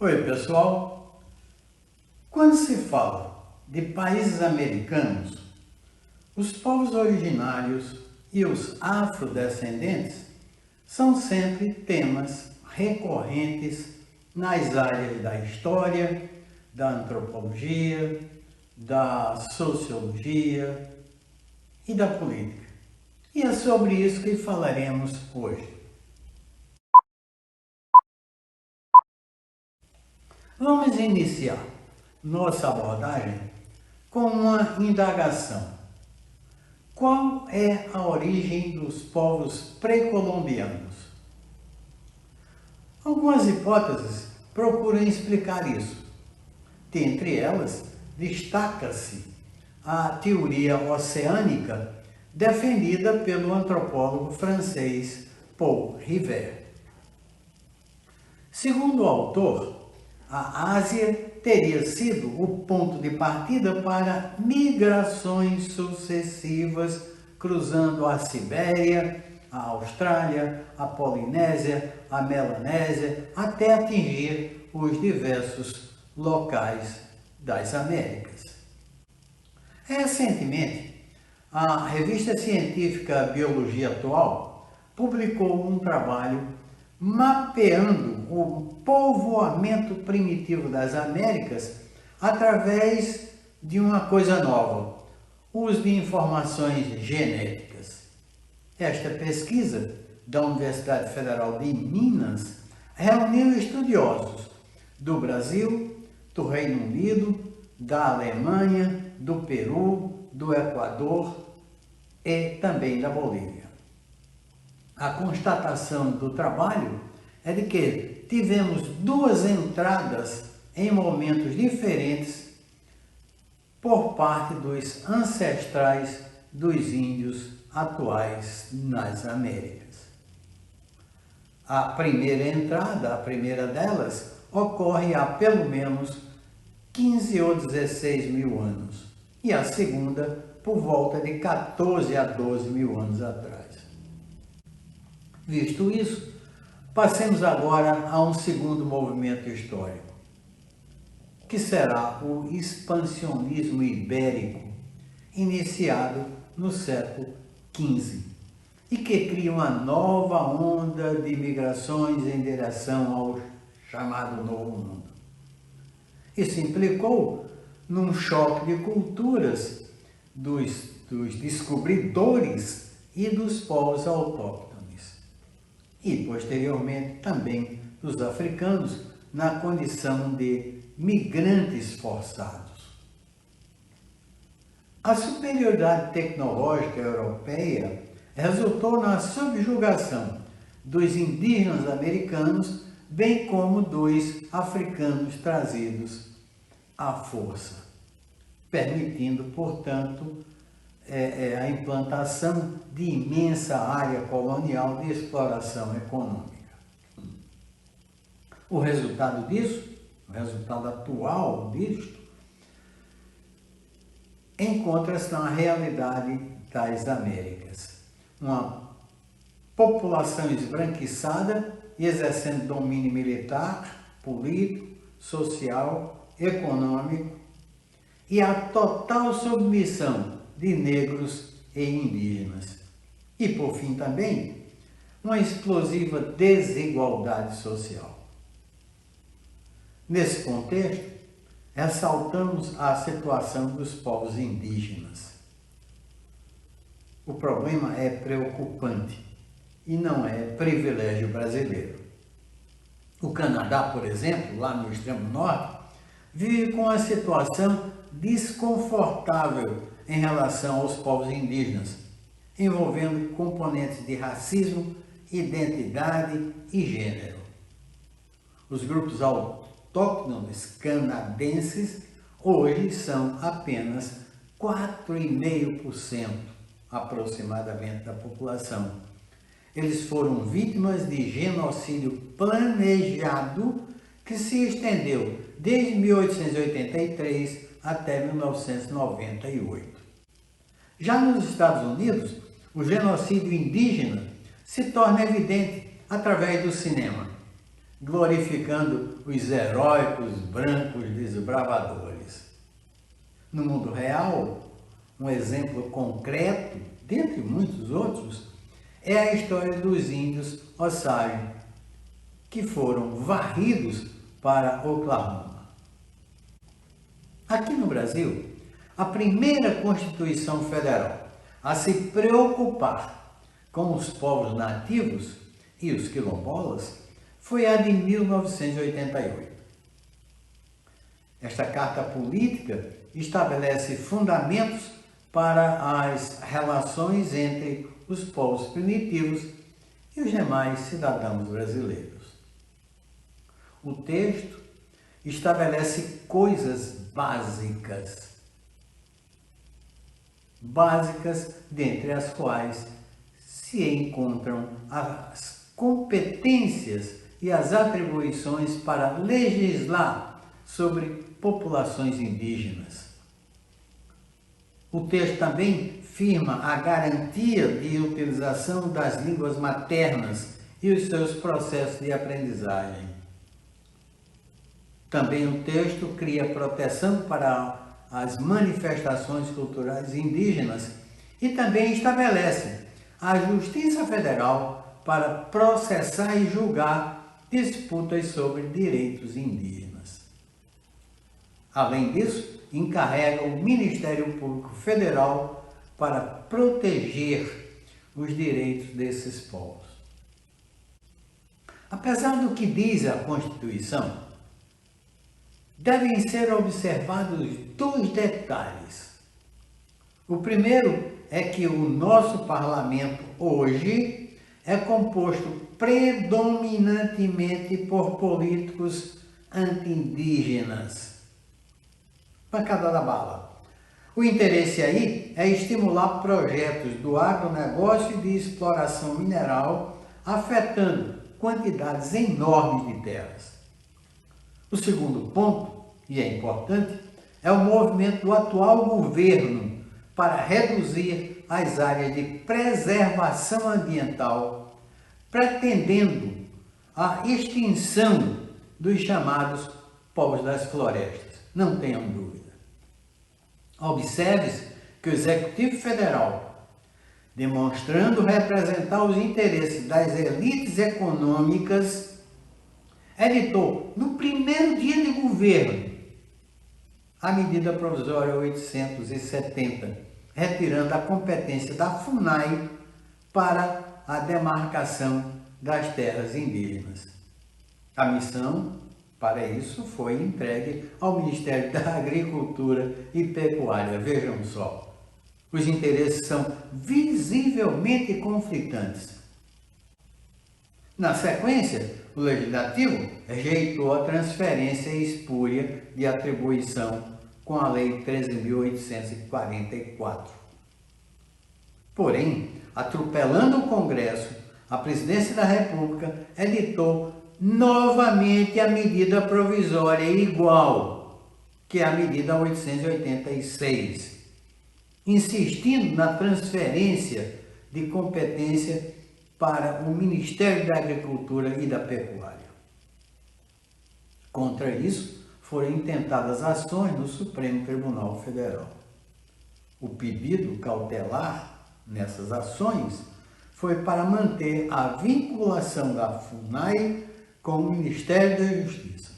Oi, pessoal. Quando se fala de países americanos, os povos originários e os afrodescendentes são sempre temas recorrentes nas áreas da história, da antropologia, da sociologia e da política. E é sobre isso que falaremos hoje. Vamos iniciar nossa abordagem com uma indagação. Qual é a origem dos povos pré-colombianos? Algumas hipóteses procuram explicar isso. Dentre elas, destaca-se a teoria oceânica defendida pelo antropólogo francês Paul Rivet. Segundo o autor, a Ásia teria sido o ponto de partida para migrações sucessivas cruzando a Sibéria, a Austrália, a Polinésia, a Melanésia, até atingir os diversos locais das Américas. Recentemente, a revista científica Biologia Atual publicou um trabalho mapeando o povoamento primitivo das Américas através de uma coisa nova, o uso de informações genéticas. Esta pesquisa da Universidade Federal de Minas reuniu estudiosos do Brasil, do Reino Unido, da Alemanha, do Peru, do Equador e também da Bolívia. A constatação do trabalho é de que tivemos duas entradas em momentos diferentes por parte dos ancestrais dos índios atuais nas Américas. A primeira entrada, a primeira delas, ocorre há pelo menos 15 ou 16 mil anos, e a segunda por volta de 14 a 12 mil anos atrás. Visto isso, passemos agora a um segundo movimento histórico, que será o expansionismo ibérico, iniciado no século XV, e que cria uma nova onda de migrações em direção ao chamado Novo Mundo. Isso implicou num choque de culturas dos descobridores e dos povos autóctones, e posteriormente também dos africanos na condição de migrantes forçados. A superioridade tecnológica europeia resultou na subjugação dos indígenas americanos, bem como dos africanos trazidos à força, permitindo, portanto, a implantação de imensa área colonial de exploração econômica. O resultado disso, o resultado atual disto, encontra-se na realidade das Américas. Uma população esbranquiçada e exercendo domínio militar, político, social, econômico e a total submissão de negros e indígenas. E, por fim, também, uma explosiva desigualdade social. Nesse contexto, ressaltamos a situação dos povos indígenas. O problema é preocupante e não é privilégio brasileiro. O Canadá, por exemplo, lá no extremo norte, vive com uma situação desconfortável em relação aos povos indígenas, envolvendo componentes de racismo, identidade e gênero. Os grupos autóctones canadenses hoje são apenas 4,5% aproximadamente da população. Eles foram vítimas de genocídio planejado que se estendeu desde 1883 até 1998. Já nos Estados Unidos, o genocídio indígena se torna evidente através do cinema. glorificando os heróicos brancos desbravadores. No mundo real, um exemplo concreto, dentre muitos outros, é a história dos índios Osage, que foram varridos para Oklahoma. Aqui no Brasil, a primeira Constituição Federal a se preocupar com os povos nativos e os quilombolas foi a de 1988. Esta carta política estabelece fundamentos para as relações entre os povos primitivos e os demais cidadãos brasileiros. O texto estabelece coisas básicas, dentre as quais se encontram as competências e as atribuições para legislar sobre populações indígenas. O texto também firma a garantia de utilização das línguas maternas e os seus processos de aprendizagem. Também o texto cria proteção para as manifestações culturais indígenas e também estabelece a Justiça Federal para processar e julgar disputas sobre direitos indígenas. Além disso, encarrega o Ministério Público Federal para proteger os direitos desses povos. Apesar do que diz a Constituição, devem ser observados dois detalhes. O primeiro é que o nosso parlamento hoje é composto predominantemente por políticos anti-indígenas. Pancada da bala. O interesse aí é estimular projetos do agronegócio e de exploração mineral, afetando quantidades enormes de terras. O segundo ponto, e é importante, é o movimento do atual governo para reduzir as áreas de preservação ambiental, pretendendo a extinção dos chamados povos das florestas. Não tenham dúvida. Observe-se que o Executivo Federal, demonstrando representar os interesses das elites econômicas, editou, no primeiro dia de governo, a medida provisória 870, retirando a competência da FUNAI para a demarcação das terras indígenas. A missão, para isso, foi entregue ao Ministério da Agricultura e Pecuária. Vejam só, os interesses são visivelmente conflitantes. Na sequência, o Legislativo rejeitou a transferência espúria de atribuição com a Lei 13.844. Porém, atropelando o Congresso, a Presidência da República editou novamente a medida provisória igual, que é a medida 886, insistindo na transferência de competência para o Ministério da Agricultura e da Pecuária. Contra isso, foram intentadas ações no Supremo Tribunal Federal. O pedido cautelar nessas ações foi para manter a vinculação da FUNAI com o Ministério da Justiça.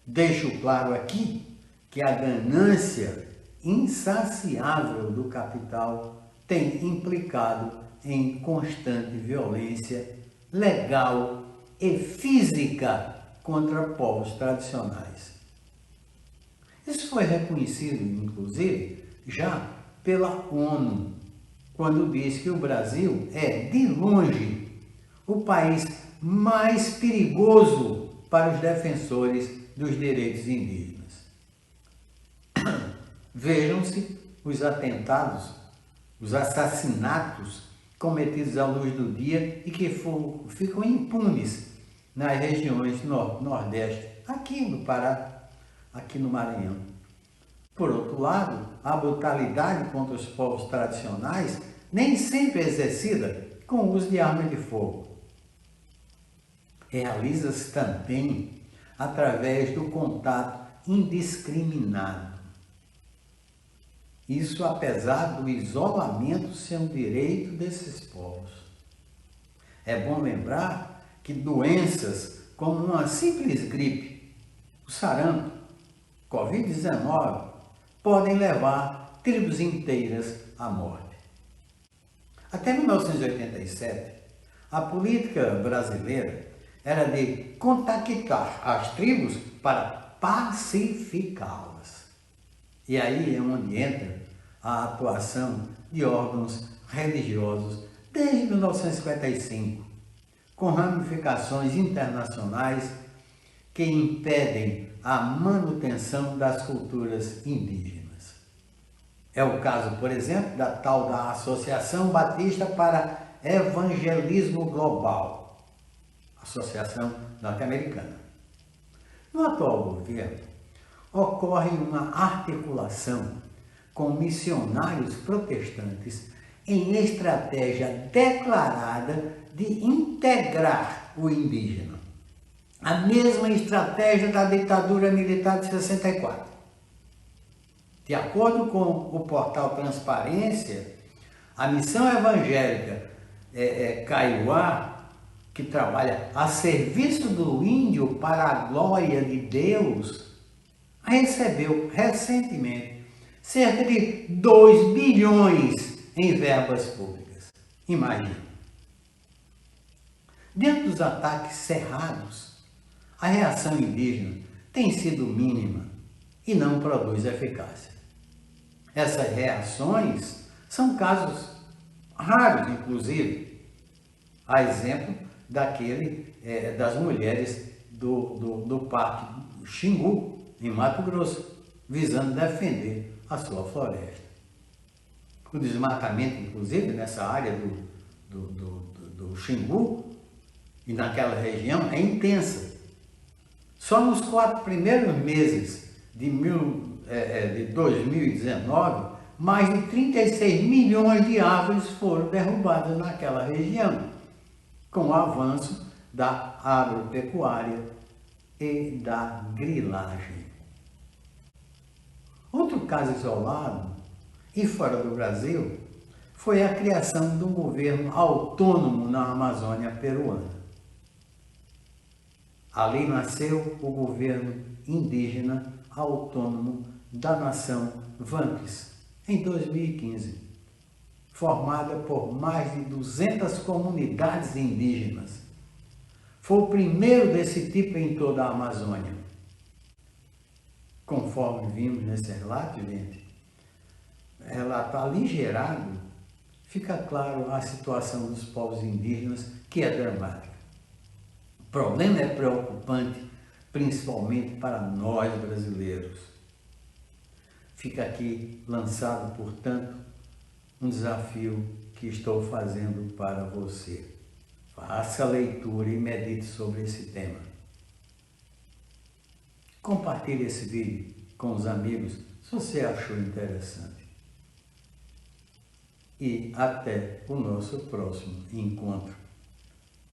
Deixo claro aqui que a ganância insaciável do capital tem implicado em constante violência legal e física contra povos tradicionais. Isso foi reconhecido, inclusive, já pela ONU, quando diz que o Brasil é, de longe, o país mais perigoso para os defensores dos direitos indígenas. Vejam-se os atentados, os assassinatos cometidos à luz do dia e que ficam impunes nas regiões nordeste, aqui no Pará, aqui no Maranhão. Por outro lado, a brutalidade contra os povos tradicionais nem sempre é exercida com o uso de armas de fogo. realiza-se também através do contato indiscriminado. Isso apesar do isolamento ser um direito desses povos. É bom lembrar que doenças como uma simples gripe, o sarampo, Covid-19, podem levar tribos inteiras à morte. Até 1987, a política brasileira era de contactar as tribos para pacificá-las. E aí é onde entra a atuação de órgãos religiosos desde 1955, com ramificações internacionais que impedem a manutenção das culturas indígenas. É o caso, por exemplo, da tal da Associação Batista para Evangelismo Global, Associação Norte-Americana. No atual governo, ocorre uma articulação com missionários protestantes em estratégia declarada de integrar o indígena. A mesma estratégia da ditadura militar de 64. De acordo com o portal Transparência, a missão evangélica Kaiowá, que trabalha a serviço do índio para a glória de Deus, recebeu recentemente cerca de 2 bilhões em verbas públicas. Imagine. Diante dos ataques cerrados, a reação indígena tem sido mínima e não produz eficácia. Essas reações são casos raros, inclusive. A exemplo das mulheres do Parque Xingu, em Mato Grosso, visando defender a sua floresta. O desmatamento, inclusive, nessa área do Xingu e naquela região é intensa. Só nos 4 primeiros meses de 2019, mais de 36 milhões de árvores foram derrubadas naquela região, com o avanço da agropecuária e da grilagem. Outro caso isolado, e fora do Brasil, foi a criação de um governo autônomo na Amazônia peruana. Ali nasceu o governo indígena autônomo da nação Wanques, em 2015, formada por mais de 200 comunidades indígenas. Foi o primeiro desse tipo em toda a Amazônia. Conforme vimos nesse relato, gente, relato aligerado, fica claro a situação dos povos indígenas, que é dramática. O problema é preocupante, principalmente para nós brasileiros. Fica aqui lançado, portanto, um desafio que estou fazendo para você. Faça a leitura e medite sobre esse tema. Compartilhe esse vídeo com os amigos se você achou interessante. E até o nosso próximo encontro.